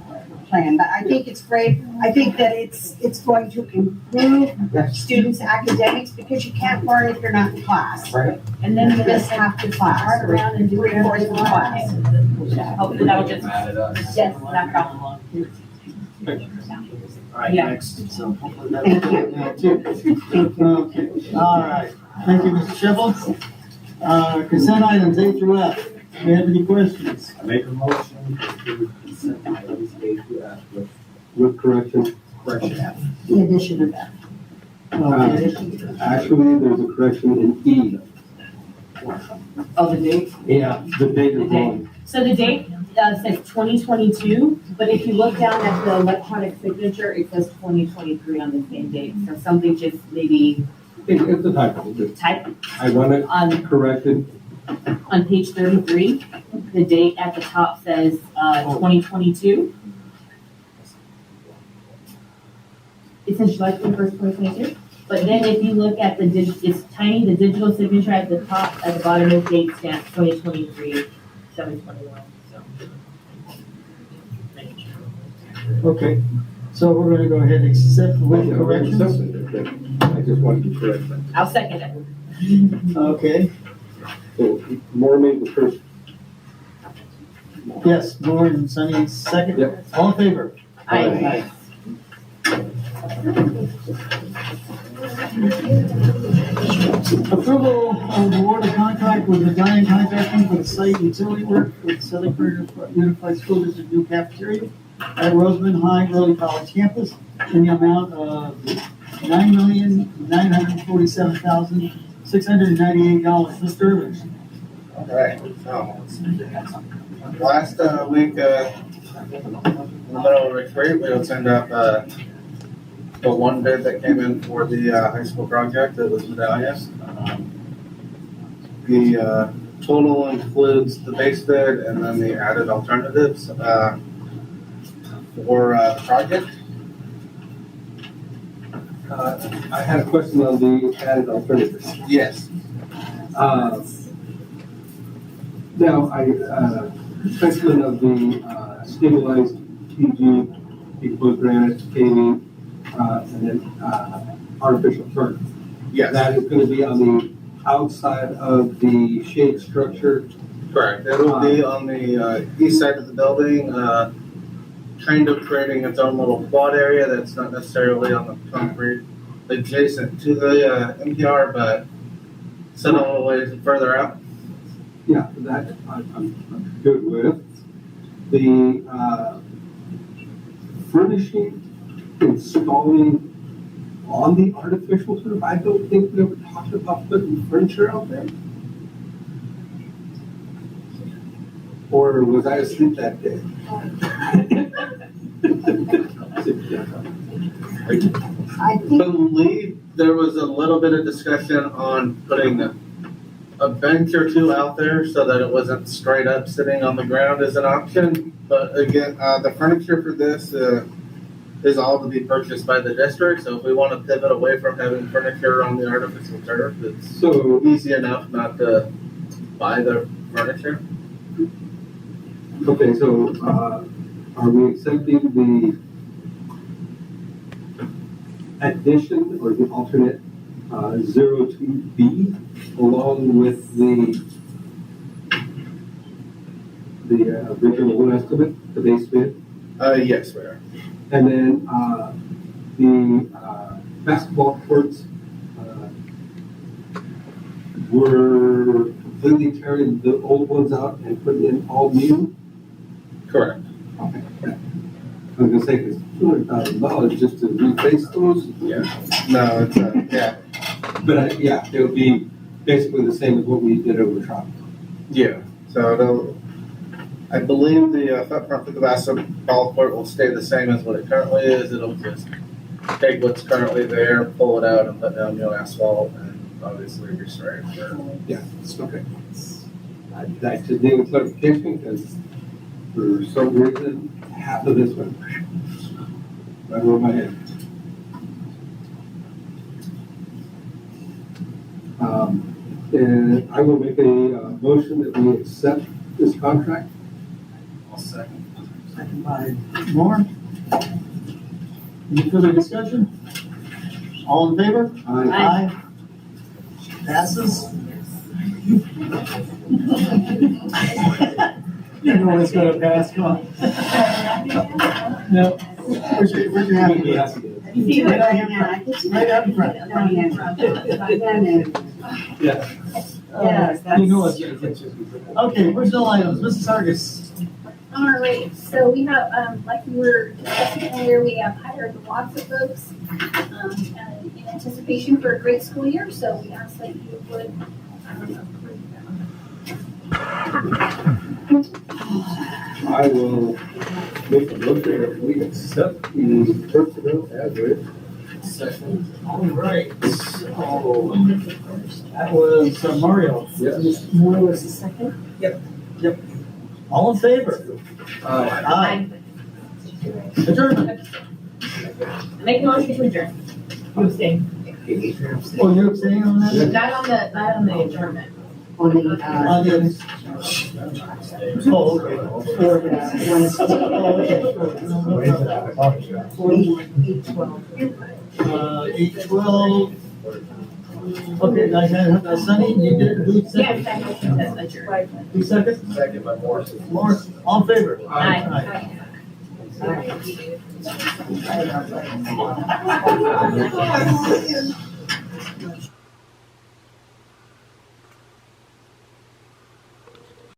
plan, but I think it's great. I think that it's going to improve students' academics because you can't learn if you're not in class. Right. And then you just have to class, around and do reinforcement class. Hopefully that will just, yes, not problem. Yeah. Thank you. Yeah, too. Okay, all right. Thank you, Mr. Shevlin. Consent items A through F. Do you have any questions? I make a motion to approve consent items A to F with correction F. The addition of that. Actually, there's a correction in E. Oh, the date? Yeah, the date is wrong. So the date says 2022, but if you look down at the electronic signature, it says 2023 on the same date. So something just maybe It's a typo. type I want it on corrected. page 33. The date at the top says 2022. It says July 21st, 2022. But then if you look at it's tiny, the digital signature at the top, at the bottom of date stamp 2023. 7/21, so. Okay, so we're gonna go ahead and accept with Yeah, corrections. I just wanted to correct that. I'll second it. Okay, So Moore made the first. yes, Moore and Sunny, second. Yep. All in favor? Aye. Approval of award of contract with Medallion Contracting for the site utility work for the Southern Prairie Unified School District new cafeteria at Roseman High Early College campus in the amount of $9,947,698. Mr. Irving. All right, so, last week, in the middle of retreat, we would send up the one bid that came in for the high school project, that was Medallion. The total includes the base bid and then the added alternatives for the project. I had a question on the added alternatives. Yes. Now, assessment of the stabilized PG, equipment granite, paving, and then artificial turf. Yes. That is going to be on the outside of the shade structure. Correct. It'll be on the east side of the building, kind of creating its own little quad area that's not necessarily on the concrete adjacent to the NPR, but set a little ways further out. Yeah, that I'm good with. The furnishing, installing on the artificial turf, I don't think we ever talked about putting furniture out there. Or was I asleep that day? I I think, believe there was a little bit of discussion on putting a bench or two out there so that it wasn't straight up sitting on the ground as an option. But again, the furniture for this is all to be purchased by the district. So if we want to pivot away from having furniture on the artificial turf, it's So, easy enough not to buy the furniture. okay, so, are we accepting the addition or the alternate 02B along with the original one estimate, the base bid? Yes, we are. And then the basketball courts were completely tearing the old ones out and putting in all new? Correct. Okay. I was gonna say, because $200,000 just to replace those? Yeah. No, it's yeah. But yeah, it would be basically the same as what we did over Tropical. Yeah. So I believe the footprint for the basketball court will stay the same as what it currently is. It'll just take what's currently there, pull it out, and put down new asphalt, and obviously restraight. Yeah, it's okay. I just need a clarification because for some reason, half of this went right over my head. And I will make a motion that we accept this contract. I'll second. Second by Moore. Any further discussion? All in favor? Aye. Passes. You know it's gonna pass, come on. No. Where's your happy dance? You see Right what? out here, right out in front. Yeah. yes, You know that's, it's. Okay, personal items, Mrs. Hargis. All right, so we have, like we were discussing earlier, we have hired lots of folks in anticipation for a great school year, so we ask that you would approve them. I will make a motion that we accept the personnel as written. Second. All right, so that was Mario. Yes. Moore was the second. Yep. All in favor? Aye. Adjournment. Make a motion to adjourn. You abstain. Oh, you're abstaining on that? Not on the adjournment. on the, On the, oh, okay. for the Wednesday. Oh, okay. 8:12. Okay, guys, Sunny, you did, who second? Yes, I motion to adjourn. Who second? Second by Morris. Morris, all in favor? Aye. Aye.